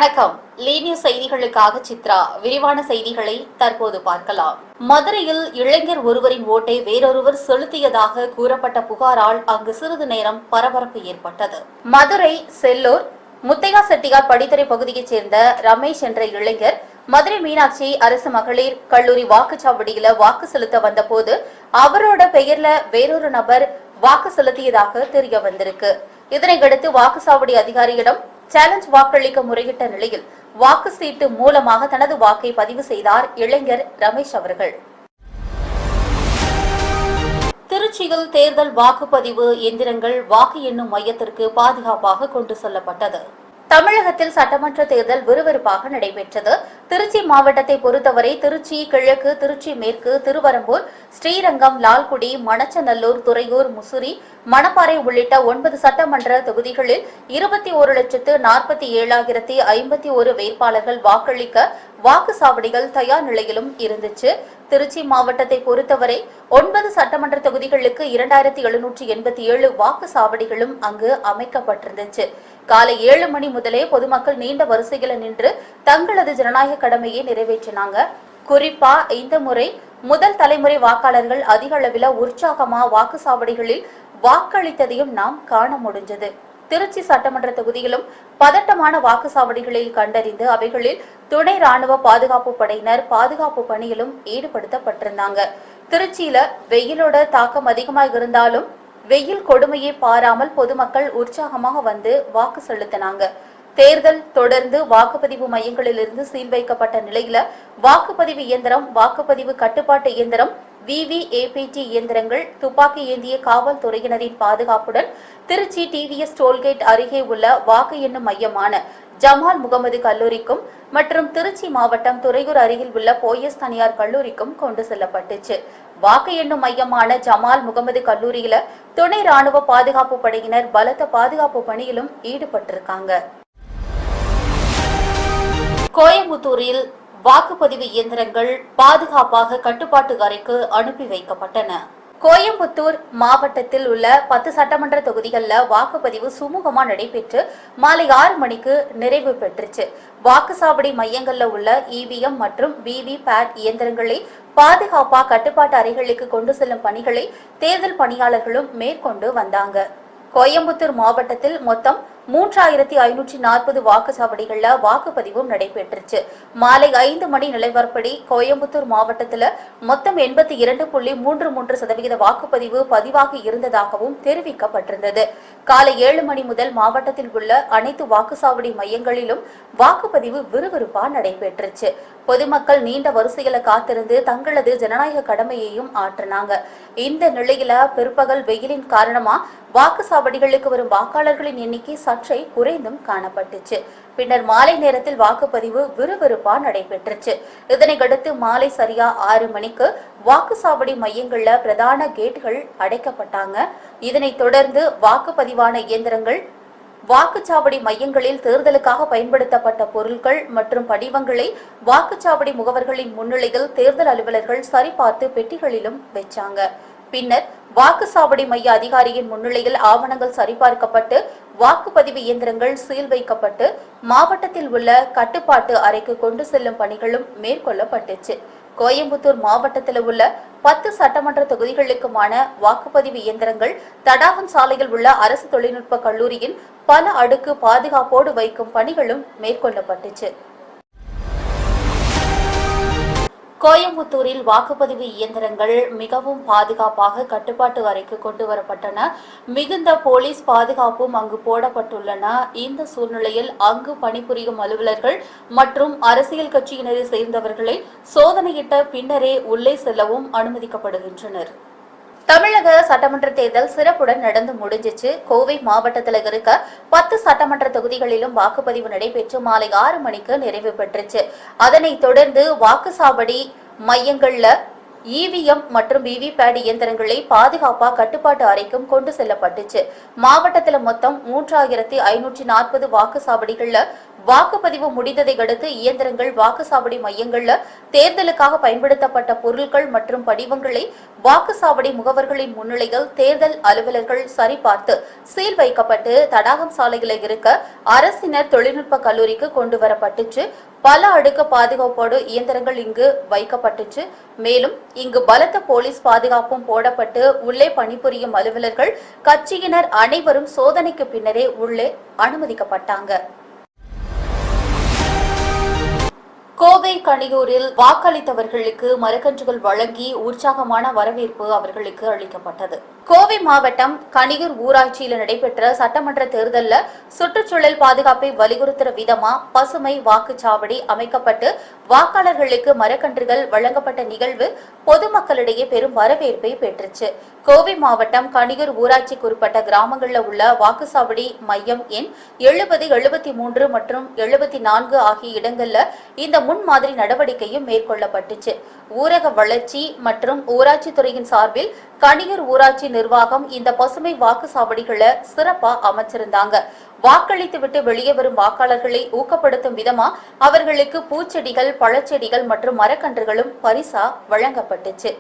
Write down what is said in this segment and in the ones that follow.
வணக்கம். லீனியூஸ் செய்திகளுக்காக சித்ரா. விரிவான செய்திகளை தற்போது பார்க்கலாம். மதுரையில் இளைஞர் ஒருவரின் ஓட்டை வேறொருவர் செலுத்தியதாக கூறப்பட்ட புகாரால் அங்கு சிறிது நேரம் பரபரப்பு ஏற்பட்டது. மதுரை செல்லூர் முத்தையா செட்டியார் படித்துறை பகுதியைச் சேர்ந்த ரமேஷ் என்ற இளைஞர் மதுரை மீனாட்சி அரசு மகளிர் கல்லூரி வாக்குச்சாவடியில வாக்கு செலுத்த வந்தபோது அவரோட பெயர்ல வேறொரு நபர் வாக்கு செலுத்தியதாக தெரிய வந்திருக்கு. இதனையடுத்து வாக்குச்சாவடி அதிகாரியிடம் சேலஞ்ச் வாக்களிக்க முறையிட்ட நிலையில் வாக்கு சீட்டு மூலமாக தனது வாக்கை பதிவு செய்தார் இளைஞர் ரமேஷ் அவர்கள். திருச்சியில் தேர்தல் வாக்குப்பதிவு எந்திரங்கள் வாக்கு எண்ணும் மையத்திற்கு பாதுகாப்பாக கொண்டு செல்லப்பட்டது. தமிழகத்தில் சட்டமன்ற தேர்தல் விறுவிறுப்பாக நடைபெற்றது. திருச்சி மாவட்டத்தை பொறுத்தவரை திருச்சி கிழக்கு, திருச்சி மேற்கு, திருவரம்பூர், ஸ்ரீரங்கம், லால்குடி, மணச்சநல்லூர், துறையூர், முசிறி, மணப்பாறை உள்ளிட்ட 9 சட்டமன்ற தொகுதிகளில் 21,47,051 வேட்பாளர்கள் வாக்களிக்க வாக்குச்சாவடிகள் தயார் நிலையிலும் இருந்துச்சு. திருச்சி மாவட்டத்தை பொறுத்தவரை 9 சட்டமன்ற தொகுதிகளுக்கு 2,787 வாக்குச்சாவடிகளும் அங்கு அமைக்கப்பட்டிருந்துச்சு. காலை 7 மணி முதலே பொதுமக்கள் நீண்ட வரிசையில் நின்று தங்களது ஜனநாயக கடமையை நிறைவேற்றினாங்க. குறிப்பா இந்த முறை முதல் தலைமுறை வாக்காளர்கள் அதிக அளவில் உற்சாகமா வாக்குச்சாவடிகளில் வாக்களித்ததையும் நாம் காண முடிஞ்சது. திருச்சி சட்டமன்ற தொகுதியிலும் பதட்டமான வாக்குச்சாவடிகளில் கண்டறிந்து அவைகளில் துணை ராணுவ பாதுகாப்பு படையினர் பாதுகாப்பு பணியிலும் ஈடுபடுத்தப்பட்டிருந்தாங்க. திருச்சியில வெயிலோட தாக்கம் அதிகமாக இருந்தாலும் வெயில் கொடுமையை பாராமல் பொதுமக்கள் உற்சாகமாக வந்து வாக்கு செலுத்தினாங்க. தேர்தல் தொடர்ந்து வாக்குப்பதிவு மையங்களிலிருந்து சீல் வைக்கப்பட்ட நிலையில வாக்குப்பதிவு இயந்திரம், வாக்குப்பதிவு கட்டுப்பாட்டு இயந்திரம், VVAPT இயந்திரங்கள், துப்பாக்கி ஏந்திய காவல்துறையினரின் பாதுகாப்புடன் திருச்சி TVS டோல்கேட் அருகே உள்ள வாக்கு எண்ணும் மையமான ஜமால் முகமது கல்லூரிக்கும் மற்றும் திருச்சி மாவட்டம் துறையூர் அருகில் உள்ள போயஸ் தனியார் கல்லூரிக்கும் கொண்டு செல்லப்பட்டுச்சு. வாக்கு எண்ணும் மையமான ஜமால் முகமது கல்லூரியில துணை ராணுவ பாதுகாப்பு படையினர் பலத்த பாதுகாப்பு பணியிலும் ஈடுபட்டிருக்காங்க. கோயம்புத்தூரில் வாக்குப்பதிவு இயந்திரங்கள் பாதுகாப்பாக கட்டுப்பாட்டு அறைக்கு அனுப்பி வைக்கப்பட்டன. கோயம்புத்தூர் மாவட்டத்தில் உள்ள 10 சட்டமன்ற தொகுதிகளில் வாக்குப்பதிவு சுமூகமா நடைபெற்று மாலை 6 மணிக்கு நிறைவு பெற்றுச்சு. வாக்குச்சாவடி மையங்கள்ல உள்ள EVM மற்றும் VVPAT இயந்திரங்களை பாதுகாப்பா கட்டுப்பாட்டு அறைகளுக்கு கொண்டு செல்லும் பணிகளை தேர்தல் பணியாளர்களும் மேற்கொண்டு வந்தாங்க. கோயம்புத்தூர் மாவட்டத்தில் மொத்தம் 3,540 வாக்குச்சாவடிகள்ல வாக்குப்பதிவும் நடைபெற்றுச்சு. மாலை 5 மணி நிலவரப்படி கோயம்புத்தூர் மாவட்டத்தில் மொத்தம் 82.33% வாக்குப்பதிவு பதிவாகி இருந்ததாகவும் தெரிவிக்கப்பட்டிருந்தது. காலை 7 மணி முதல் மாவட்டத்தில் உள்ள அனைத்து வாக்குச்சாவடி மையங்களிலும் வாக்குப்பதிவு விறுவிறுப்பா நடைபெற்றுச்சு. பொதுமக்கள் நீண்ட வரிசையில காத்திருந்து தங்களது ஜனநாயக கடமையையும் ஆற்றினாங்க. இந்த நிலையில பிற்பகல் வெயிலின் காரணமா வாக்குச்சாவடிகளுக்கு வரும் வாக்காளர்களின் எண்ணிக்கை சற்றே குறைந்தும் காணப்பட்டுச்சு. பின்னர் மாலை நேரத்தில் வாக்குப்பதிவு விறுவிறுப்பா நடைபெற்றுச்சு. இதனையடுத்து மாலை சரியா 6 மணிக்கு வாக்குச்சாவடி மையங்கள்ல பிரதான கேட்டுகள் அடைக்கப்பட்டாங்க. இதனைத் தொடர்ந்து வாக்குப்பதிவான இயந்திரங்கள், வாக்குச்சாவடி மையங்களில் தேர்தலுக்காக பயன்படுத்தப்பட்ட பொருட்கள் மற்றும் படிவங்களை வாக்குச்சாவடி முகவர்களின் முன்னிலையில் தேர்தல் அலுவலர்கள் சரிபார்த்து பெட்டிகளிலும் வச்சாங்க. பின்னர் வாக்குச்சாவடி மைய அதிகாரியின் முன்னிலையில் ஆவணங்கள் சரிபார்க்கப்பட்டு வாக்குப்பதிவு இயந்திரங்கள் சீல் வைக்கப்பட்டு மாவட்டத்தில் உள்ள கட்டுப்பாட்டு அறைக்கு கொண்டு செல்லும் பணிகளும் மேற்கொள்ளப்பட்டுச்சு. கோயம்புத்தூர் மாவட்டத்தில் உள்ள 10 சட்டமன்ற தொகுதிகளுக்குமான வாக்குப்பதிவு இயந்திரங்கள் தடாகம் சாலையில் உள்ள அரசு தொழில்நுட்ப கல்லூரியின் பல அடுக்கு பாதுகாப்போடு வைக்கும் பணிகளும் மேற்கொள்ளப்பட்டுச்சு. கோயம்புத்தூரில் வாக்குப்பதிவு இயந்திரங்கள் மிகவும் பாதுகாப்பாக கட்டுப்பாட்டு அறைக்கு கொண்டு வரப்பட்டன. மிகுந்த போலீஸ் பாதுகாப்பும் அங்கு போடப்பட்டுள்ளன. இந்த சூழ்நிலையில் அங்கு பணிபுரியும் அலுவலர்கள் மற்றும் அரசியல் கட்சியினரை சேர்ந்தவர்களை சோதனையிட்ட பின்னரே உள்ளே செல்லவும் அனுமதிக்கப்படுகின்றனர். தமிழக சட்டமன்ற தேர்தல் சிறப்புடன் நடந்து முடிஞ்சிச்சு. கோவை மாவட்டத்தில் இருக்க 10 சட்டமன்ற தொகுதிகளிலும் வாக்குப்பதிவு நடைபெற்று மாலை 6 மணிக்கு நிறைவு பெற்றுச்சு. அதனைத் தொடர்ந்து வாக்குச்சாவடி மையங்கள்ல EVM மற்றும் விவிபேட் இயந்திரங்களை பாதுகாப்பா கட்டுப்பாட்டு அறைக்கும் கொண்டு செல்லப்பட்டுச்சு. மாவட்டத்தில் மொத்தம் 3540 வாக்குச்சாவடிகள்ல வாக்குப்பதிவு முடிந்ததை அடுத்து இயந்திரங்கள் வாக்குச்சாவடி மையங்கள்ல தேர்தலுக்காக பயன்படுத்தப்பட்ட பொருட்கள் மற்றும் படிவங்களை வாக்குச்சாவடி முகவர்களின் முன்னிலையில் தேர்தல் அலுவலர்கள் சரிபார்த்து சீல் வைக்கப்பட்டு தடாகம் சாலையில் இருக்க அரசினர் தொழில்நுட்ப கல்லூரிக்கு கொண்டு வரப்பட்டுச்சு. பல அடுக்கு பாதுகாப்போடு இயந்திரங்கள் இங்கு வைக்கப்பட்டுச்சு. மேலும் இங்கு பலத்த போலீஸ் பாதுகாப்பும் போடப்பட்டு உள்ளே பணிபுரியும் அலுவலர்கள் கட்சியினர் அனைவரும் சோதனைக்கு பின்னரே உள்ளே அனுமதிக்கப்பட்டாங்க. கோவை கணியூரில் வாக்களித்தவர்களுக்கு மரக்கன்றுகள் வழங்கி உற்சாகமான வரவேற்பு அவர்களுக்கு அளிக்கப்பட்டது. கோவை மாவட்டம் கணியூர் ஊராட்சியில் நடைபெற்ற சட்டமன்ற தேர்தலில் சுற்றுச்சூழல் பாதுகாப்பை வலியுறுத்துற விதமா பசுமை வாக்குச்சாவடி அமைக்கப்பட்டு வாக்காளர்களுக்கு மரக்கன்றுகள் வழங்கப்பட்ட நிகழ்வு பொதுமக்களிடையே பெரும் வரவேற்பை பெற்றுச்சு. கோவை மாவட்டம் கணியூர் ஊராட்சிக்கு உட்பட்ட கிராமங்களில் உள்ள வாக்குச்சாவடி மையம் எண் 70, 73 மற்றும் 74 ஆகிய இடங்கள்ல இந்த முன்மாதிரி நடவடிக்கையும் மேற்கொள்ளப்பட்டுச்சு. ஊரக வளர்ச்சி மற்றும் ஊராட்சி துறையின் சார்பில் கணியூர் ஊராட்சி நிர்வாகம் இந்த பசுமை வாக்குச்சாவடிகளை சிறப்பா அமைச்சிருந்தாங்க. வாக்களித்து விட்டு வெளியே வரும் வாக்காளர்களை ஊக்கப்படுத்தும் விதமா அவர்களுக்கு பூச்செடிகள், பழச்செடிகள் மற்றும் மரக்கன்றுகளும் பரிசா வழங்கப்பட்டுச்சு.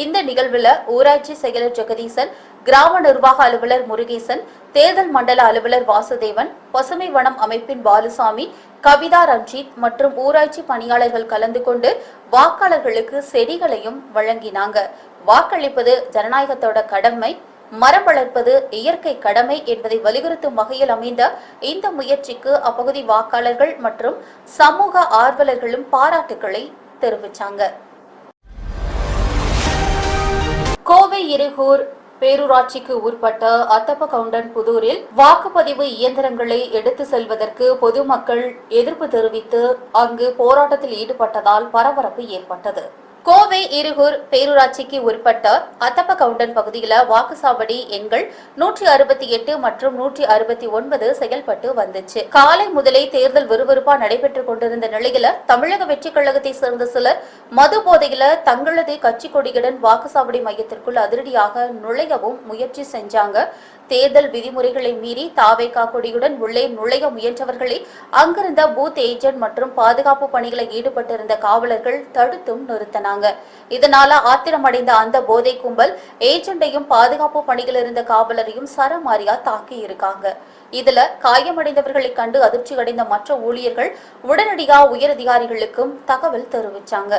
இந்த நிகழ்வுல ஊராட்சி செயலர் ஜெகதீசன், கிராம நிர்வாக அலுவலர் முருகேசன், தேர்தல் மண்டல அலுவலர் வாசுதேவன், பசுமை வனம் அமைப்பின் பாலுசாமி, கவிதா ரஞ்சித் மற்றும் ஊராட்சி பணியாளர்கள் கலந்து கொண்டு வாக்காளர்களுக்கு செடிகளையும் வழங்கினாங்க. வாக்களிப்பது ஜனநாயகத்தோட கடமை, மரம் வளர்ப்பது இயற்கை கடமை என்பதை வலியுறுத்தும் வகையில் அமைந்த இந்த முயற்சிக்கு அப்பகுதி வாக்காளர்கள் மற்றும் சமூக ஆர்வலர்களும் பாராட்டுக்களை தெரிவித்தாங்க. கோவை இருகூர் பேரூராட்சிக்கு உட்பட்ட அத்தப்பகவுண்டன் புதூரில் வாக்குப்பதிவு இயந்திரங்களை எடுத்து செல்வதற்கு பொதுமக்கள் எதிர்ப்பு தெரிவித்து அங்கு போராட்டத்தில் ஈடுபட்டதால் பரபரப்பு ஏற்பட்டது. கோவை இருகூர் பேரூராட்சிக்கு உட்பட்ட அத்தப்பகவுண்டன் பகுதியில் வாக்குச்சாவடி எண்கள் 168 மற்றும் 169 செயல்பட்டு வந்துச்சு. காலை முதலே தேர்தல் விறுவிறுப்பா நடைபெற்றுக் கொண்டிருந்த நிலையில தமிழக வெற்றிக் கழகத்தை சேர்ந்த சிலர் மது போதையில தங்களது கட்சி கொடியுடன் வாக்குச்சாவடி மையத்திற்குள் அதிரடியாக நுழையவும் முயற்சி செஞ்சாங்க. தேர்தல் விதிமுறைகளை மீறி தாவேகா கொடியுடன் உள்ளே நுழைய முயன்றவர்களை அங்கிருந்த பூத் ஏஜென்ட் மற்றும் பாதுகாப்பு பணிகளில் ஈடுபட்டிருந்த காவலர்கள் தடுத்தும் நிறுத்தினாங்க. இதனால ஆத்திரமடைந்த அந்த போதை கும்பல் ஏஜென்டையும் பாதுகாப்பு பணியில் இருந்த காவலரையும் சரமாரியா தாக்கி இருக்காங்க. இதுல காயமடைந்தவர்களை கண்டு அதிர்ச்சி அடைந்த மற்ற ஊழியர்கள் உடனடியா உயரதிகாரிகளுக்கும் தகவல் தெரிவிச்சாங்க.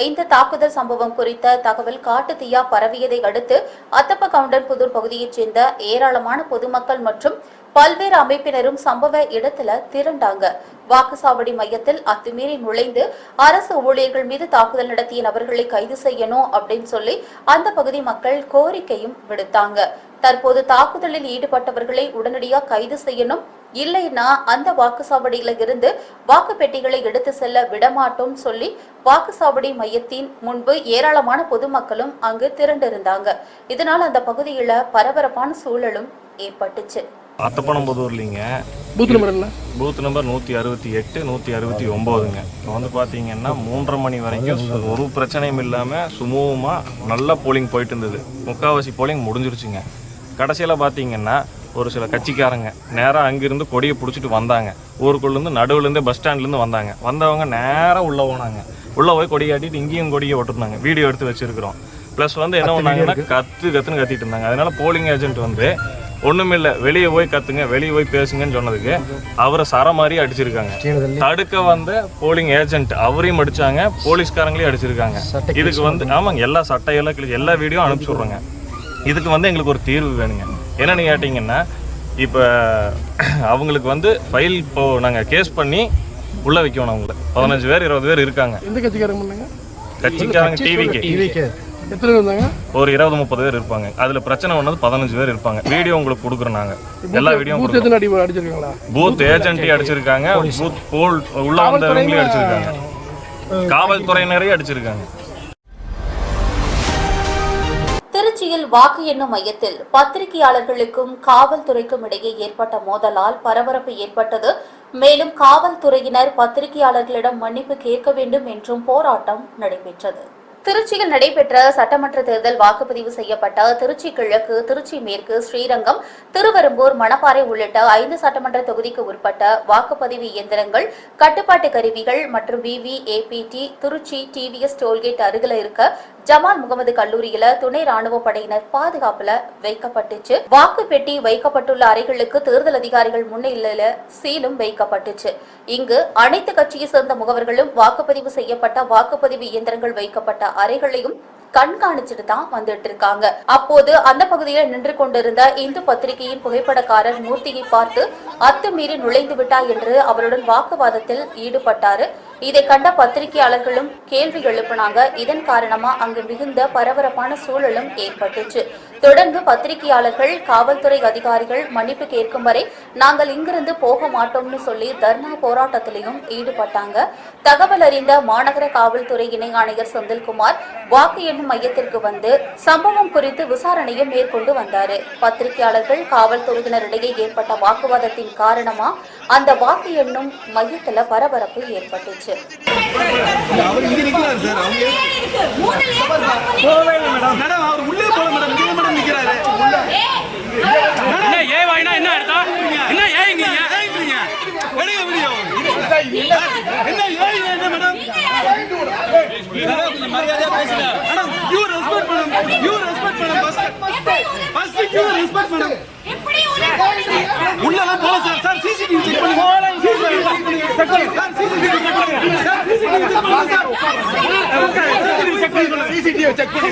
இந்த தாக்குதல் சம்பவம் குறித்த தகவல் காட்டுத்தீயா பரவியதை அடுத்து அத்தப்பகவுண்டன் புதூர் பகுதியைச் சேர்ந்த ஏராளமான பொதுமக்கள் மற்றும் பல்வேறு அமைப்பினரும் சம்பவ இடத்துல திரண்டாங்க. வாக்குச்சாவடி மையத்தில் அத்துமீறி நுழைந்து அரசு ஊழியர்கள் மீது தாக்குதல் நடத்திய நபர்களை கைது செய்யணும் அப்படின்னு சொல்லி அந்த பகுதி மக்கள் கோரிக்கையும் விடுத்தாங்க. தற்போது தாக்குதலில் ஈடுபட்டவர்களை உடனடியாக கைது செய்யணும், இல்லைன்னா அந்த வாக்குச்சாவடியில இருந்து வாக்கு பெட்டிகளை எடுத்து செல்ல விடமாட்டோம் சொல்லி வாக்குச்சாவடி மையத்தின் முன்பு ஏராளமான பொதுமக்களும் அங்கு திரண்டிருந்தாங்க. இதனால் அந்த பகுதியில பரபரப்பான சூழலும் ஏற்பட்டுச்சு. அத்தப்பனம்புதூர்லிங்க பூத் நம்பர் 168, 169ங்க. இப்போ வந்து பார்த்தீங்கன்னா 3:30 மணி வரைக்கும் ஒரு பிரச்சனையும் இல்லாமல் சுமூகமாக நல்ல போலிங் போயிட்டு இருந்தது. முக்கால்வாசி போலிங் முடிஞ்சிருச்சுங்க. கடைசியில் பார்த்தீங்கன்னா ஒரு சில கட்சிக்காரங்க நேராக அங்கேருந்து கொடியை பிடிச்சிட்டு வந்தாங்க. ஊருக்குள்ளேருந்து நடுவுலேருந்து பஸ் ஸ்டாண்ட்லேருந்து வந்தவங்க நேராக உள்ளே போனாங்க. உள்ளே போய் கொடி காட்டிட்டு இங்கேயும் கொடியை விட்டுருந்தாங்க. வீடியோ எடுத்து வச்சுருக்கிறோம். ப்ளஸ் வந்து என்ன பண்ணாங்கன்னா கத்துன்னு கத்திட்டு இருந்தாங்க. அதனால போலிங் ஏஜென்ட் வந்து ஒண்ணுமில்ல, வெளியே போய் கத்துங்க, வெளியே போய் பேசுங்கன்னு சொன்னதுக்கு அவரை சரமாரி அடிச்சிருக்காங்க. தடுக்க வந்த போலிங் ஏஜென்ட் அவரையும் அடிச்சாங்க, போலீஸ்காரங்களையும் அடிச்சிருக்காங்க. இதுக்கு வந்து ஆமாங்க, எல்லா சட்டையெல்லாம் எல்லா வீடியோ அனுப்பிச்சி விட்றோங்க. இதுக்கு வந்து எங்களுக்கு ஒரு தீர்வு வேணுங்க. என்னன்னு கேட்டிங்கன்னா, இப்போ அவங்களுக்கு வந்து ஃபைல் இப்போ நாங்கள் கேஸ் பண்ணி உள்ளே வைக்கணும். அவங்கள 15 பேர் 20 பேர் இருக்காங்க. எந்த கட்சிக்காரங்க? கட்சிக்காரங்க டிவிக்கு எத்தனை பேர் இருந்தாங்க? ஒரு 20-30 பேர் இருப்பாங்க. அதில் பிரச்சனை ஒன்று 15 பேர் இருப்பாங்க. வீடியோ உங்களுக்கு கொடுக்குறோம். நாங்கள் எல்லா வீடியோ அடிச்சிருக்காங்களா? பூத் ஏஜென்ட்டையும் அடிச்சிருக்காங்க, பூத் போல் உள்ள வந்தவங்களையும் அடிச்சிருக்காங்க, காவல்துறையினரையும் அடிச்சிருக்காங்க. திருச்சியில் வாக்கு எண்ணும் மையத்தில் பத்திரிகையாளர்களுக்கும் காவல்துறைக்கும் இடையே ஏற்பட்ட மோதலால் பரபரப்பு ஏற்பட்டது. மேலும் காவல்துறையினர் பத்திரிகையாளர்களிடம் மன்னிப்பு கேட்க வேண்டும் என்றும் போராட்டம் நடைபெற்றது. திருச்சியில் நடைபெற்ற சட்டமன்ற தேர்தல் வாக்குப்பதிவு செய்யப்பட்ட திருச்சி கிழக்கு, திருச்சி மேற்கு, ஸ்ரீரங்கம், திருவெரும்பூர், மணப்பாறை உள்ளிட்ட 5 சட்டமன்ற தொகுதிக்கு உட்பட்ட வாக்குப்பதிவு இயந்திரங்கள், கட்டுப்பாட்டு கருவிகள் மற்றும் விவிஏபிடி திருச்சி டிவிஎஸ் டோல்கேட் அருகில இருக்க ஜமால் முகமது கல்லூரியில துணை ராணுவ படையினர் பாதுகாப்புல வைக்கப்பட்டுச்சு. வாக்கு பெட்டி வைக்கப்பட்டுள்ள அறைகளுக்கு தேர்தல் அதிகாரிகள் முன்னிலையில சீலும் வைக்கப்பட்டுச்சு. இங்கு அனைத்து கட்சியை சேர்ந்த முகவர்களும் வாக்குப்பதிவு செய்யப்பட்ட வாக்குப்பதிவு இயந்திரங்கள் வைக்கப்பட்ட அறைகளையும் கண்காணிச்சுட்டு தான் வந்துட்டு இருக்காங்க. அப்போது அந்த பகுதியில் நின்று கொண்டிருந்த இந்து பத்திரிகையின் புகைப்படக்காரர் மூர்த்தியை பார்த்து அத்துமீறி நுழைந்து விட்டார் என்று அவருடன் வாக்குவாதத்தில் ஈடுபட்டாரு. இதை கண்ட பத்திரிகையாளர்களும் கேள்வி எழுப்பினாங்க. இதன் காரணமா அங்கு மிகுந்த பரபரப்பான சூழலும் ஏற்பட்டுச்சு. தொடர்ந்து பத்திரிகையாளர்கள், காவல்துறை அதிகாரிகள் மன்னிப்பு கேட்கும் வரை நாங்கள் இங்கிருந்து போக மாட்டோம்னு சொல்லி தர்ணா போராட்டத்திலையும் ஈடுபட்டாங்க. தகவல் அறிந்த மாநகர காவல்துறை இணை ஆணையர் செந்தில்குமார் வாக்கு எண்ணும் மையத்திற்கு வந்து சம்பவம் குறித்து விசாரணையும் மேற்கொண்டு வந்தாரு. பத்திரிகையாளர்கள், காவல்துறையினரிடையே ஏற்பட்ட வாக்குவாதத்தின் காரணமா அந்த வாக்கு எண்ணும் மையத்துல பரபரப்பு ஏற்பட்டுச்சு. உள்ளலாம் போல சார் சிசிடிவி செக் பண்ணி போலாம் சிசிடிவி செக் பண்ணி சிசிடிவி செக் பண்ணி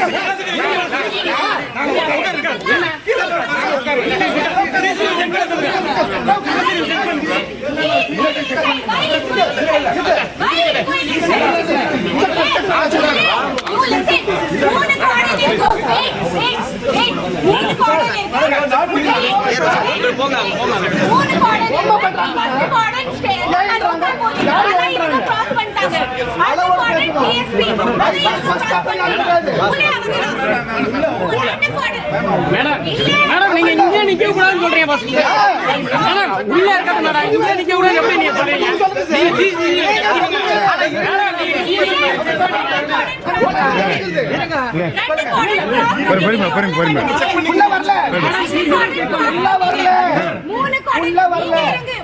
மேடம் நீங்க இங்க நிக்க கூடாதுன்னு சொல்றீங்க பாஸ். மேடம் உள்ள இருக்காத மேடம் இங்க நிக்க கூடாது எப்படி நீங்க சொல்றீங்க?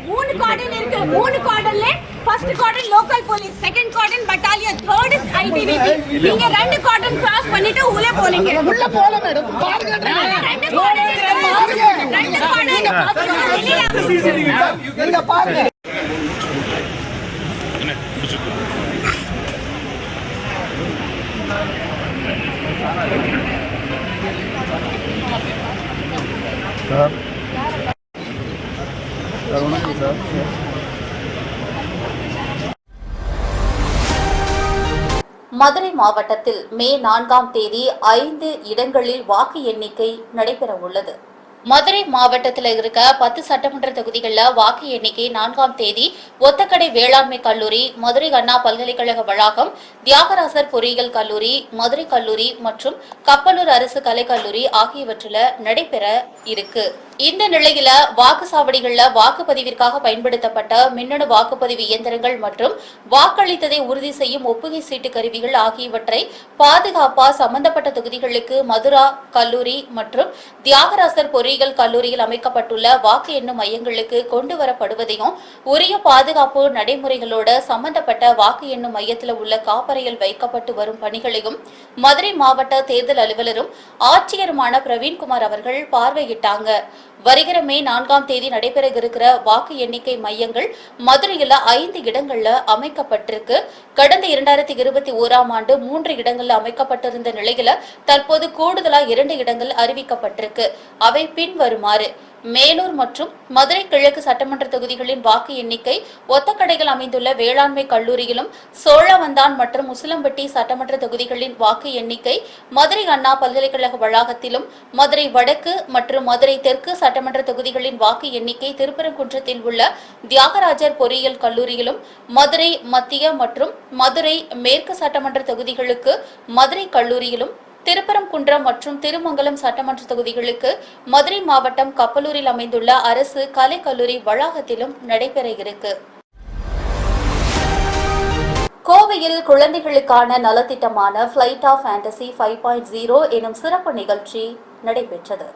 மூணு கார்டன்ல first cordon local police, second cordon battalion, third is ITBP. நீங்க ரெண்டு கார்டன் கிராஸ் பண்ணிட்டு உள்ள போறீங்க. உள்ள போல மேடம் பாருங்க. ரெண்டு கார்டன் நீங்க பாருங்க. சார் வணக்கம் சார். மதுரை மாவட்டத்தில் மே 4ஆம் தேதி 5 இடங்களில் வாக்கு எண்ணிக்கை நடைபெற உள்ளது. மதுரை மாவட்டத்தில் இருக்க 10 சட்டமன்ற தொகுதிகளில் வாக்கு எண்ணிக்கை 4ஆம் தேதி ஒத்தக்கடை வேளாண்மை கல்லூரி, மதுரை அண்ணா பல்கலைக்கழக வளாகம், தியாகராசர் பொறியியல் கல்லூரி, மதுரை கல்லூரி மற்றும் கப்பலூர் அரசு கலைக்கல்லூரி ஆகியவற்றில் நடைபெற இருக்கு. இந்த நிலையில வாக்குச்சாவடிகள்ல வாக்குப்பதிவிற்காக பயன்படுத்தப்பட்ட மின்னணு வாக்குப்பதிவு இயந்திரங்கள் மற்றும் வாக்களித்ததை உறுதி செய்யும் ஒப்புகை சீட்டு கருவிகள் ஆகியவற்றை பாதுகாப்பா சம்பந்தப்பட்ட தொகுதிகளுக்கு மதுரா கல்லூரி மற்றும் தியாகராசர் பொறியியல் கல்லூரியில் அமைக்கப்பட்டுள்ள வாக்கு எண்ணும் மையங்களுக்கு கொண்டு வரப்படுவதையும் உரிய பாதுகாப்பு நடைமுறைகளோட சம்பந்தப்பட்ட வாக்கு எண்ணும் மையத்தில் உள்ள காப்பறையில் வைக்கப்பட்டு வரும் பணிகளையும் மதுரை மாவட்ட தேர்தல் அலுவலரும் ஆட்சியருமான பிரவீன்குமார் அவர்கள் பார்வையிட்டாங்க. வருகிற மே 4ஆம் தேதி நடைபெற இருக்கிற வாக்கு எண்ணிக்கை மையங்கள் மதுரையில் 5 இடங்கள்ல அமைக்கப்பட்டிருக்கு. கடந்த 2021ஆம் ஆண்டு 3 இடங்கள்ல அமைக்கப்பட்டிருந்த நிலையில தற்போது கூடுதலா 2 இடங்கள் அறிவிக்கப்பட்டிருக்கு. அவை பின்வருமாறு: மேலூர் மற்றும் மதுரை கிழக்கு சட்டமன்ற தொகுதிகளின் வாக்கு எண்ணிக்கை ஒத்தக்கடையில் அமைந்துள்ள வேளாண்மை கல்லூரியிலும், சோழவந்தான் மற்றும் உசிலம்பட்டி சட்டமன்ற தொகுதிகளின் வாக்கு எண்ணிக்கை மதுரை அண்ணா பல்கலைக்கழக வளாகத்திலும், மதுரை வடக்கு மற்றும் மதுரை தெற்கு சட்டமன்ற தொகுதிகளின் வாக்கு எண்ணிக்கை திருப்பரங்குன்றத்தில் உள்ள தியாகராஜர் பொறியியல் கல்லூரியிலும், மதுரை மத்திய மற்றும் மதுரை மேற்கு சட்டமன்ற தொகுதிகளுக்கு மதுரை கல்லூரியிலும், திருப்பரங்குன்றம் மற்றும் திருமங்கலம் சட்டமன்ற தொகுதிகளுக்கு மதுரை மாவட்டம் கப்பலூரில் அமைந்துள்ள அரசு கலைக்கல்லூரி வளாகத்திலும் நடைபெற இருக்கு. கோவை கோவையில் குழந்தைகளுக்கான நலத்திட்டமான ஃபிளைட் ஆஃப் ஃபேண்டசி 5.0 எனும் சிறப்பு நிகழ்ச்சி நடைபெற்றது.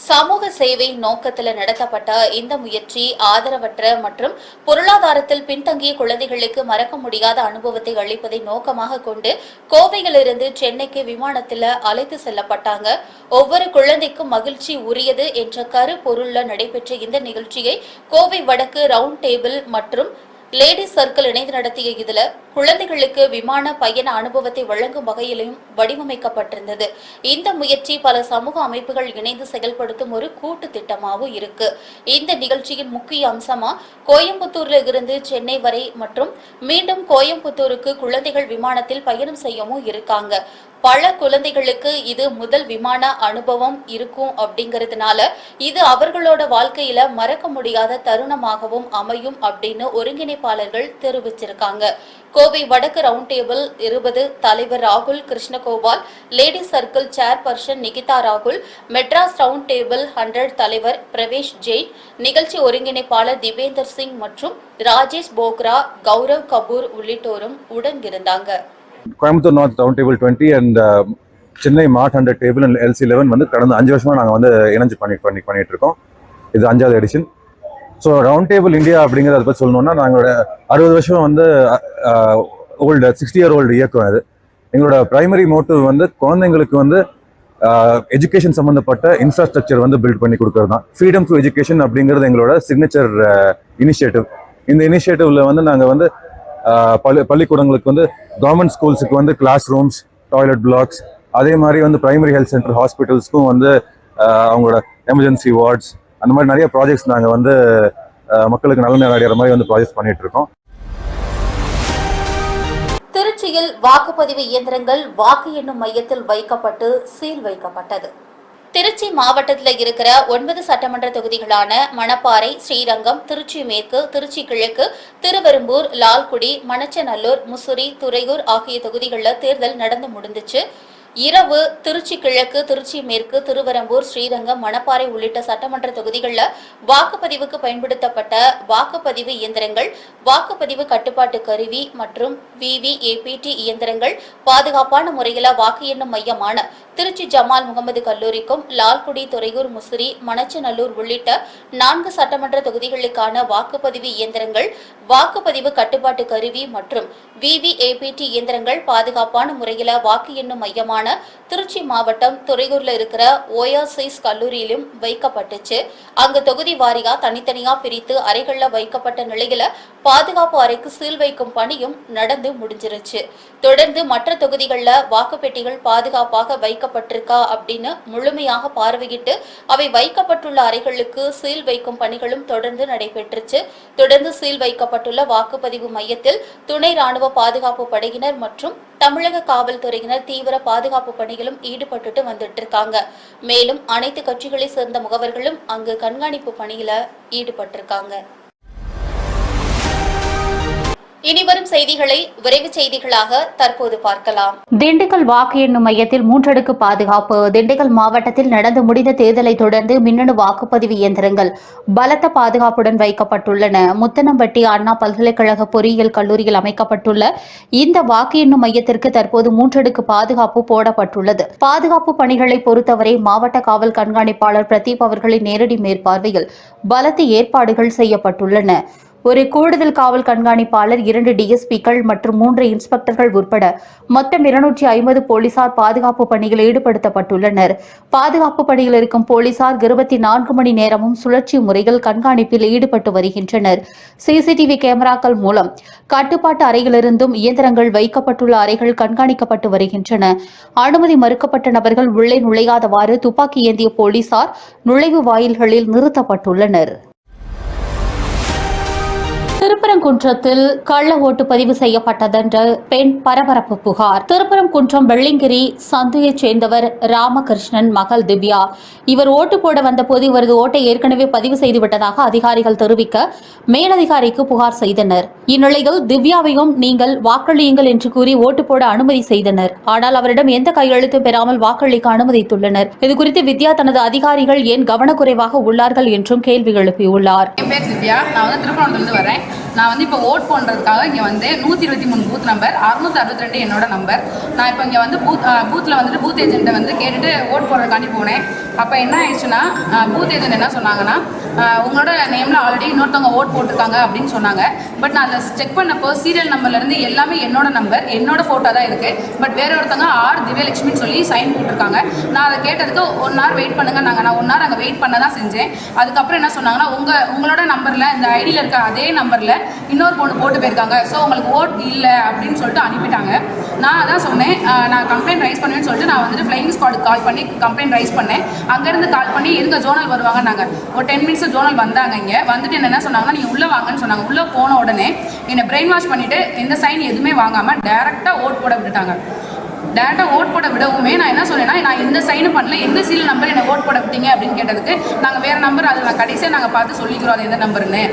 சமூக சேவை நோக்கத்தில் நடத்தப்பட்ட இந்த முயற்சி ஆதரவற்ற மற்றும் பொருளாதாரத்தில் பின்தங்கிய குழந்தைகளுக்கு மறக்க முடியாத அனுபவத்தை அளிப்பதை நோக்கமாக கொண்டு கோவையிலிருந்து சென்னைக்கு விமானத்தில் அழைத்து செல்லப்பட்டாங்க. ஒவ்வொரு குழந்தைக்கும் மகிழ்ச்சி உரியது என்ற கருப்பொருள்ல நடைபெற்ற இந்த நிகழ்ச்சியை கோவை வடக்கு ரவுண்ட் டேபிள் மற்றும் லேடிஸ் சர்க்கிள் இணைந்து நடத்திய இதுல குழந்தைகளுக்கு விமான பயண அனுபவத்தை வழங்கும் வகையிலும் வடிவமைக்கப்பட்டிருந்தது. இந்த முயற்சி பல சமூக அமைப்புகள் இணைந்து செயல்படுத்தும் ஒரு கூட்டு திட்டமாகவும் இருக்கு. இந்த நிகழ்ச்சியின் முக்கிய அம்சமா கோயம்புத்தூர்ல இருந்து சென்னை வரை மற்றும் மீண்டும் கோயம்புத்தூருக்கு குழந்தைகள் விமானத்தில் பயணம் செய்யவும் இருக்காங்க. பல குழந்தைகளுக்கு இது முதல் விமான அனுபவம் இருக்கும் அப்படிங்கறதுனால இது அவர்களோட வாழ்க்கையில மறக்க முடியாத தருணமாகவும் அமையும் அப்படின்னு ஒருங்கிணைப்பாளர்கள் தெரிவிச்சிருக்காங்க. கோவை வடக்கு ரவுண்ட் டேபிள் 20 தலைவர் ராகுல் Krishnagopal, ladies circle chairperson Nikita ராகுல், மெட்ராஸ் ரவுண்ட் டேபிள் 100 தலைவர் பிரவேஷ் ஜெயின், நிகழ்ச்சி ஒருங்கிணைப்பாளர் திபேந்தர் சிங் மற்றும் ராஜேஷ் போக்ரா, கௌரவ் கபூர் உள்ளிட்டோரும் உடன் இருந்தாங்க. Coimbatore north round table 20 and Chennai mart 100 table and LC11 வந்து கடந்த 5 வருஷமா நாங்கள் வந்து இணைஞ்சு பண்ணிட்டு இருக்கோம். இது 5வது edition. So round table India அப்படிங்கிறத பற்றி சொல்லணும்னா நாங்களோட 60 வருஷம் வந்து ஓல்டு 60 இயர் ஓல்டு இயக்கம் இது. எங்களோட பிரைமரி மோட்டிவ் வந்து குழந்தைங்களுக்கு வந்து எஜுகேஷன் சம்மந்தப்பட்ட இன்ஃப்ராஸ்ட்ரக்சர் வந்து பில்ட் பண்ணி கொடுக்கறது தான். ஃப்ரீடம் டு எஜுகேஷன் அப்படிங்கிறது எங்களோட சிக்னேச்சர் இனிஷியேட்டிவ். இந்த இனிஷியேட்டிவ்ல வந்து நாங்கள் வந்து பள்ளிக்கூடங்களுக்கு வந்து கவர்மெண்ட் ஸ்கூல்ஸுக்கு வந்து கிளாஸ் ரூம்ஸ், டாய்லெட் பிளாக்ஸ், அதே மாதிரி வந்து பிரைமரி ஹெல்த் சென்டர் ஹாஸ்பிட்டல்ஸ்க்கும் வந்து அவங்களோட எமர்ஜென்சி வார்ட்ஸ், அந்த மாதிரி நிறைய ப்ராஜெக்ட்ஸ் நாங்கள் வந்து மக்களுக்கு நல்ல அடைகிற மாதிரி வந்து ப்ராஜெக்ட்ஸ் பண்ணிட்டு இருக்கோம். திருச்சியில் வாக்குப்பதிவு இயந்திரங்கள் வாக்கு எண்ணும் மையத்தில் வைக்கப்பட்டு சீல் வைக்கப்பட்டது. திருச்சி மாவட்டத்தில் இருக்கிற 9 சட்டமன்ற தொகுதிகளான மணப்பாறை, ஸ்ரீரங்கம், திருச்சி மேற்கு, திருச்சி கிழக்கு, திருவெரும்பூர், லால்குடி, மணச்சநல்லூர், முசிறி, துறையூர் ஆகிய தொகுதிகளில் தேர்தல் நடந்து முடிந்துச்சு. இரவு திருச்சி கிழக்கு, திருச்சி மேற்கு, திருவெரும்பூர், ஸ்ரீரங்கம், மணப்பாறை உள்ளிட்ட சட்டமன்ற தொகுதிகளில் வாக்குப்பதிவுக்கு பயன்படுத்தப்பட்ட வாக்குப்பதிவு இயந்திரங்கள், வாக்குப்பதிவு கட்டுப்பாட்டு கருவி மற்றும் VVAPT இயந்திரங்கள் பாதுகாப்பான முறையில் வாக்கு எண்ணும் மையமான திருச்சி ஜமால் முகமது கல்லூரிக்கும், லால்குடி, துறையூர், முசிறி, மணச்சநல்லூர் உள்ளிட்ட 4 சட்டமன்ற தொகுதிகளுக்கான வாக்குப்பதிவு இயந்திரங்கள், வாக்குப்பதிவு கட்டுப்பாட்டு கருவி மற்றும் VVAPT இயந்திரங்கள் பாதுகாப்பான முறையில் வாக்கு எண்ணும் மையமான திருச்சி மாவட்டம் துறையூர்ல இருக்கிற ஓயாசிஸ் கல்லூரியிலும் வைக்கப்பட்டுச்சு. அங்கு தொகுதி வாரியா தனித்தனியா பிரித்து அறைகள்ல வைக்கப்பட்ட நிலையில பாதுகாப்பு அறைக்கு சீல் வைக்கும் பணியும் நடந்து முடிஞ்சிருச்சு. தொடர்ந்து மற்ற தொகுதிகளில் வாக்குப்பெட்டிகள் பாதுகாப்பாக வைக்கப்பட்டிருக்கா அப்படின்னு முழுமையாக பார்வையிட்டு அவை வைக்கப்பட்டுள்ள அறைகளுக்கு சீல் வைக்கும் பணிகளும் தொடர்ந்து நடைபெற்றுச்சு. தொடர்ந்து சீல் வைக்கப்பட்டுள்ள வாக்குப்பதிவு மையத்தில் துணை ராணுவ பாதுகாப்பு படையினர் மற்றும் தமிழக காவல்துறையினர் தீவிர பாதுகாப்பு பணிகளும் ஈடுபட்டு வந்துட்டு இருக்காங்க. மேலும் அனைத்து கட்சிகளை சேர்ந்த முகவர்களும் அங்கு கண்காணிப்பு பணியில ஈடுபட்டிருக்காங்க. இனிவரும் செய்திகளை விரைவு செய்திகளாக தற்போது பார்க்கலாம். திண்டுக்கல் வாக்கு எண்ணும் மையத்தில் 3 அடுக்கு பாதுகாப்பு. திண்டுக்கல் மாவட்டத்தில் நடந்து முடிந்த தேர்தலை தொடர்ந்து மின்னணு வாக்குப்பதிவு இயந்திரங்கள் பலத்த பாதுகாப்புடன் வைக்கப்பட்டுள்ளன. முத்தனம்பட்டி அண்ணா பல்கலைக்கழக பொறியியல் கல்லூரியில் அமைக்கப்பட்டுள்ள இந்த வாக்கு எண்ணும் மையத்திற்கு தற்போது 3 அடுக்கு பாதுகாப்பு போடப்பட்டுள்ளது. பாதுகாப்பு பணிகளை பொறுத்தவரை மாவட்ட காவல் கண்காணிப்பாளர் பிரதீப் அவர்களின் நேரடி மேற்பார்வையில் பலத்த ஏற்பாடுகள் செய்யப்பட்டுள்ளன. ஒரு கூடுதல் காவல் கண்காணிப்பாளர், 2 DSPக்கள் மற்றும் 3 இன்ஸ்பெக்டர்கள் உட்பட மொத்தம் 250 போலீசார் பாதுகாப்பு பணியில் ஈடுபடுத்தப்பட்டுள்ளனர். பாதுகாப்பு பணியில் இருக்கும் போலீசார் 24 மணி நேரமும் சுழற்சி முறையில் கண்காணிப்பில் ஈடுபட்டு வருகின்றனர். CCTV கேமராக்கள் மூலம் கட்டுப்பாட்டு அறையிலிருந்தும் இயந்திரங்கள் வைக்கப்பட்டுள்ள அறைகள் கண்காணிக்கப்பட்டு வருகின்றன. அனுமதி மறுக்கப்பட்ட நபர்கள் உள்ளே நுழையாதவாறு துப்பாக்கி ஏந்திய போலீசார் நுழைவு வாயில்களில் நிறுத்தப்பட்டுள்ளனர். திருப்பரங்குன்றத்தில் கள்ள ஓட்டு பதிவு செய்யப்பட்டதென்ற பெண் பரபரப்பு புகார். திருப்பரங்குன்றம் வெள்ளிங்கிரி சந்தையைச் சேர்ந்தவர் ராமகிருஷ்ணன் மகள் திவ்யா. இவர் ஓட்டு போட வந்தபோது இவரது ஓட்டை ஏற்கனவே பதிவு செய்துவிட்டதாக அதிகாரிகள் தெரிவிக்க மேலதிகாரிக்கு புகார் செய்தனர். இந்நிலையில் திவ்யாவையும் நீங்கள் வாக்களியுங்கள் என்று கூறி ஓட்டு போட அனுமதி செய்தனர். ஆனால் அவரிடம் எந்த கையெழுத்தும் பெறாமல் வாக்களிக்க அனுமதித்துள்ளனர். இதுகுறித்து வித்யா தனது அதிகாரிகள் ஏன் கவனக்குறைவாக உள்ளார்கள் என்றும் கேள்வி எழுப்பியுள்ளார். என் பேர் திவ்யா, நான் திருப்பரங்குன்றத்திலிருந்து வரேன். நான் வந்து இப்போ ஓட் பண்ணுறதுக்காக இங்கே வந்து 123 பூத் நம்பர், 662 என்னோட நம்பர். நான் இப்போ இங்கே வந்து பூத்தில் வந்துட்டு பூத் ஏஜென்ட்டை வந்து கேட்டுட்டு ஓட் போடுறதுக்காண்டி போனேன். அப்போ என்ன ஆயிடுச்சுன்னா பூத் ஏஜென்ட் என்ன சொன்னாங்கன்னா, உங்களோட நேமில் ஆல்ரெடி இன்னொருத்தவங்க ஓட் போட்டிருக்காங்க அப்படின்னு சொன்னாங்க. பட் நான் அதில் செக் பண்ணப்போ சீரியல் நம்பர்லேருந்து எல்லாமே என்னோட நம்பர், என்னோட ஃபோட்டோ தான் இருக்குது. பட் வேற ஒருத்தவங்க ஆர் திவ்யலட்சுமின்னு சொல்லி சைன் போட்டிருக்காங்க. நான் அதை கேட்டதுக்கு 1 hour வெயிட் பண்ணுங்க. நான் 1 hour அங்கே வெயிட் பண்ண தான் செஞ்சேன். அதுக்கப்புறம் என்ன சொன்னாங்கன்னா, உங்களோட நம்பரில் இந்த ஐடியில் இருக்க அதே நம்பரில் இன்னொரு பொண்ணு போட்டு போயிருக்காங்க, ஸோ உங்களுக்கு ஓட் இல்லை அப்படின்னு சொல்லிட்டு அனுப்பிட்டாங்க. நான் அதான் சொன்னேன், நான் கம்ப்ளைண்ட் ரைஸ் பண்ணுவேன்னு சொல்லிட்டு நான் வந்துட்டு ஃப்ளையிங் ஸ்குவாடுக்கு கால் பண்ணி கம்ப்ளைண்ட் ரைஸ் பண்ணேன். அங்கேருந்து கால் பண்ணி இருங்க ஜோனல் வருவாங்க. நாங்கள் ஒரு 10 minutes ஜோனல் வந்தாங்க. இங்கே வந்துட்டு என்ன சொன்னாங்கன்னா, நீங்கள் உள்ளே வாங்கன்னு சொன்னாங்க. உள்ளே போன உடனே என்னை பிரெயின் வாஷ் பண்ணிவிட்டு எந்த சைன் எதுவுமே வாங்காமல் டேரெக்டாக ஓட் போட விட்டுட்டாங்க. டேரெக்டாக ஓட் போட விடவுமே நான் என்ன சொன்னேன்னா, நான் எந்த சைனும் பண்ணல, எந்த சீரியல் நம்பர் என்னை ஓட் போட விட்டீங்க அப்படின்னு கேட்டதுக்கு, நாங்கள் வேறு நம்பர் அது நான் கடைசியாக நாங்கள் பார்த்து சொல்லிக்கிறோம் அது எந்த நம்பருன்னு,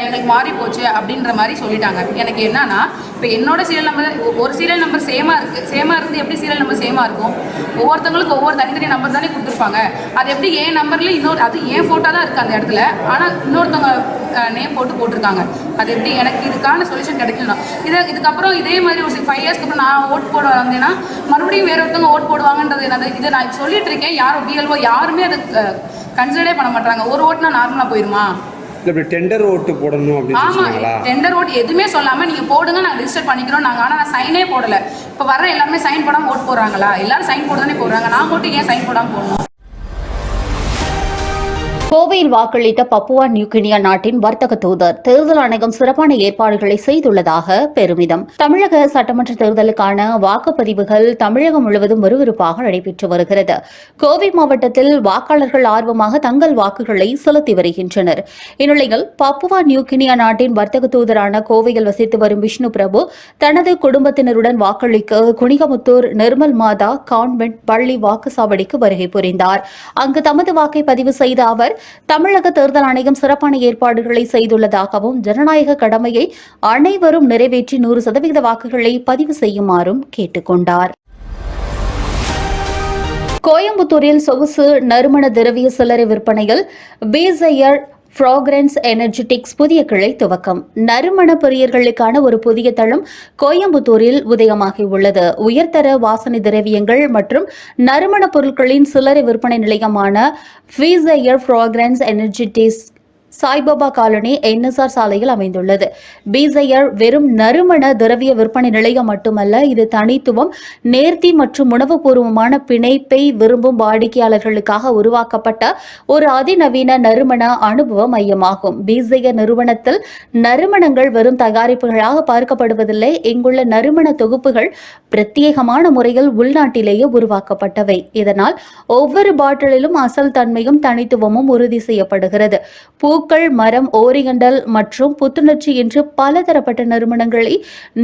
எங்களுக்கு மாறி போச்சு அப்படின்ற மாதிரி சொல்லிட்டாங்க. எனக்கு என்னன்னா, இப்போ என்னோட சீரியல் நம்பர் ஒரு சீரியல் நம்பர் சேமாக இருந்து எப்படி சீரியல் நம்பர் சேமாக இருக்கும்? ஒவ்வொருத்தவங்களுக்கு ஒவ்வொரு தனித்தனி நம்பர் தானே கொடுத்துருப்பாங்க. அது எப்படி என் நம்பரில் அது என் ஃபோட்டோ தான் இருக்குது அந்த இடத்துல, ஆனால் இன்னொருத்தவங்க நேம் போட்டிருக்காங்க. அது எப்படி? எனக்கு இதுக்கான சொல்யூஷன் கிடைக்கணும். இதுக்கப்புறம் இதே மாதிரி ஒரு 5 yearsக்கு அப்புறம் நான் ஓட் போட வந்தேன்னா மறுபடியும் வேற ஒருத்தவங்க ஓட் போடுவாங்கன்றது என்னது? இதை நான் சொல்லிட்டு இருக்கேன். யாரும் பிஎல்ஓ யாருமே அதை கன்சிடரே பண்ண மாட்டாங்க. ஒரு ஓட்டுனா நார்மலாக போயிருமா? டெண்டர் ஓட்டு போடணும் அப்படின்னு சொன்னாங்களா? டெண்டர் ஓட்டு எதுவுமே சொல்லாமல் நீங்கள் போடுங்க, நாங்கள் ரிஜிஸ்டர் பண்ணிக்கிறோம் நாங்கள். ஆனால் நான் சைனே போடலை. இப்போ வர எல்லாருமே சைன் போடாமல் ஓட் போடுறாங்களா? எல்லாரும் சைன் போட தானே போடுறாங்க. நான் மட்டும் ஏன் சைன் போடாமல் போடணும்? கோவையில் வாக்களித்த பப்புவா நியூகினியா நாட்டின் வர்த்தக தூதர் தேர்தல் ஆணையம் சிறப்பான ஏற்பாடுகளை செய்துள்ளதாக பெருமிதம். தமிழக சட்டமன்ற தேர்தலுக்கான வாக்குப்பதிவுகள் தமிழகம் முழுவதும் விறுவிறுப்பாக நடைபெற்று வருகிறது. கோவை மாவட்டத்தில் வாக்காளர்கள் ஆர்வமாக தங்கள் வாக்குகளை செலுத்தி வருகின்றனர். இந்நிலையில் பப்புவா நியூகினியா நாட்டின் வர்த்தக தூதரான கோவையில் வசித்து வரும் விஷ்ணு பிரபு தனது குடும்பத்தினருடன் வாக்களிக்க குனிகமுத்தூர் நிர்மல் மாதா கான்வென்ட் பள்ளி வாக்குச்சாவடிக்கு வருகை புரிந்தார். அங்கு தமது வாக்கை பதிவு செய்த அவர், தமிழக தேர்தல் ஆணையம் சிறப்பான ஏற்பாடுகளை செய்துள்ளதாகவும் ஜனநாயக கடமையை அனைவரும் நிறைவேற்றி 100% வாக்குகளை பதிவு செய்யுமாறும் கேட்டுக் கொண்டார். கோயம்புத்தூரில் சொகுசு நறுமண திரவிய சில்லறை விற்பனையில் பீசையர் ஃப்ராக்ரன்ஸ் எனர்ஜெட்டிக்ஸ் புதிய கிளை துவக்கம். நறுமண பிரியர்களுக்கான ஒரு புதிய தளம் கோயம்புத்தூரில் உதயமாகியுள்ளது. உயர்தர வாசனை திரவியங்கள் மற்றும் நறுமண பொருட்களின் சில்லறை விற்பனை நிலையமான பீசையர் fragrance energetics Saibaba colony NSR சாலையில் அமைந்துள்ளது. பீசையர் வெறும் நறுமண திரவிய விற்பனை நிலையம் மட்டுமல்ல, இது தனித்துவம், நேர்த்தி மற்றும் உணவுபூர்வமான பிணைப்பை விரும்பும் வாடிக்கையாளர்களுக்காக உருவாக்கப்பட்ட ஒரு அதிநவீன நறுமண அனுபவ மையமாகும். பீசையர் நிறுவனத்தில் நறுமணங்கள் வெறும் தயாரிப்புகளாக பார்க்கப்படுவதில்லை. இங்குள்ள நறுமண தொகுப்புகள் பிரத்யேகமான முறையில் உள்நாட்டிலேயே உருவாக்கப்பட்டவை. இதனால் ஒவ்வொரு பாட்டிலிலும் அசல் தன்மையும் தனித்துவமும் உறுதி செய்யப்படுகிறது. பூக்கள், மரம், ஓரியண்டல் மற்றும் புத்துணர்ச்சி என்று பலதரப்பட்ட நறுமணங்களை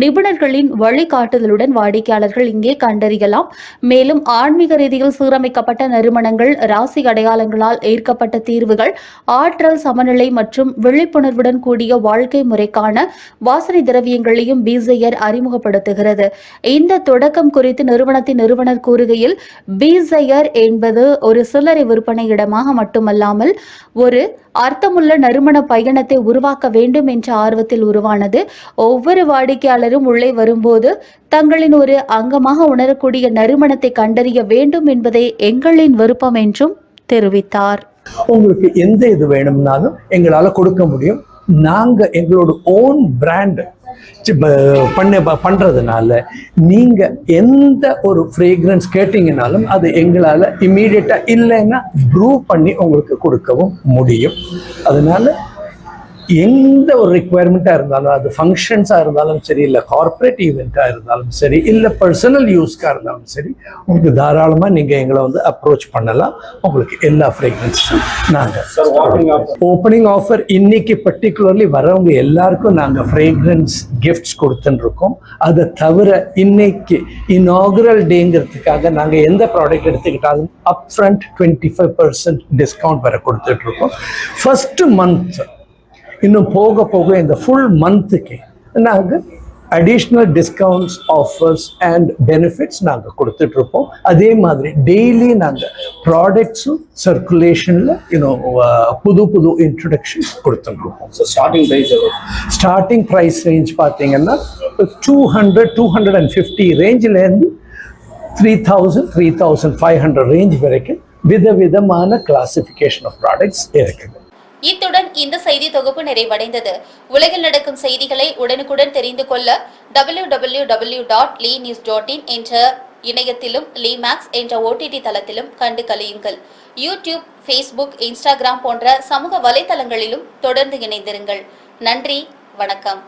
நிபுணர்களின் வழிகாட்டுதலுடன் வாடிக்கையாளர்கள் இங்கே கண்டறியலாம். மேலும் ஆன்மீக ரீதியில் சீரமைக்கப்பட்ட நறுமணங்கள், ராசி அடையாளங்களால் ஏற்கப்பட்ட தீர்வுகள், ஆற்றல் சமநிலை மற்றும் விழிப்புணர்வுடன் கூடிய வாழ்க்கை முறைக்கான வாசனை திரவியங்களையும் பீசையர் அறிமுகப்படுத்துகிறது. இந்த தொடக்கம் குறித்து நிறுவனத்தின் நிறுவனர் கூறுகையில், பீசையர் என்பது ஒரு சில்லறை விற்பனை இடமாக மட்டுமல்லாமல் ஒரு அர்த்தமுள்ள நறுமண பயணத்தை உருவாக்க வேண்டும் என்ற ஆர்வத்தில் உருவானது. ஒவ்வொரு வாடிக்கையாளரும் உள்ளே வரும்போது தங்களின் ஒரு அங்கமாக உணரக்கூடிய நறுமணத்தை கண்டறிய வேண்டும் என்பதே எங்களின் விருப்பம் என்றும் தெரிவித்தார். உங்களுக்கு எந்த இது வேணும்னாலும் எங்களால் கொடுக்க முடியும். நாங்க எங்களோட ஓன் பிராண்ட் பண்றதுனால நீங்க எந்த ஒரு ஃப்ரேக்ரன்ஸ் கேட்டீங்கனாலும் அது எங்களால இம்மீடியட்டா இல்லைன்னா ப்ரூ பண்ணி உங்களுக்கு கொடுக்கவும் முடியும். அதனால எந்த ஒரு ரிக்குவயர்மெண்ட்டாக இருந்தாலும், அது ஃபங்க்ஷன்ஸாக இருந்தாலும் சரி, இல்லை கார்பரேட் ஈவெண்ட்டாக இருந்தாலும் சரி, இல்லை பர்சனல் யூஸ்க்காக இருந்தாலும் சரி, உங்களுக்கு தாராளமாக நீங்கள் எங்களை வந்து அப்ரோச் பண்ணலாம். உங்களுக்கு எல்லா ஃப்ரேக்ரன்ஸும் நாங்கள் ஓப்பனிங் ஆஃபர் இன்னைக்கு பர்டிகுலர்லி வரவங்க எல்லாருக்கும் நாங்கள் ஃப்ரேக்ரன்ஸ் கிஃப்ட்ஸ் கொடுத்துன்னு இருக்கோம். அதை தவிர இன்னைக்கு இனாகுரல் டேங்கிறதுக்காக நாங்கள் எந்த ப்ராடக்ட் எடுத்துக்கிட்டாலும் அப்ஃப்ரண்ட் 25% டிஸ்கவுண்ட் வர கொடுத்துட்ருக்கோம். ஃபர்ஸ்ட் மந்த் இன்னும் போக போக இந்த ஃபுல் மந்த்துக்கு நாங்கள் additional discounts offers and benefits நாங்கள் கொடுத்துட்ருப்போம். அதே மாதிரி டெய்லி நாங்கள் ப்ராடக்ட்ஸும் சர்க்குலேஷனில் புது புது இன்ட்ரடக்ஷன்ஸ் கொடுத்துட்ருப்போம். ஸ்டார்டிங் ப்ரைஸ் ரேஞ்ச் பார்த்தீங்கன்னா 200-250 ரேஞ்சிலேருந்து 3,000-3,500 ரேஞ்ச் வரைக்கும் விதவிதமான கிளாசிஃபிகேஷன் ஆஃப் ப்ராடக்ட்ஸ் இருக்குது. இத்துடன் இந்த செய்தி தொகுப்பு நிறைவடைந்தது. உலகில் நடக்கும் செய்திகளை உடனுக்குடன் தெரிந்து கொள்ள www.lenews.in என்ற இணையத்திலும் லிமேக்ஸ் என்ற OTT தளத்திலும் கண்டு கழியுங்கள். யூடியூப், ஃபேஸ்புக், இன்ஸ்டாகிராம் போன்ற சமூக வலைதளங்களிலும் தொடர்ந்து இணைந்திருங்கள். நன்றி, வணக்கம்.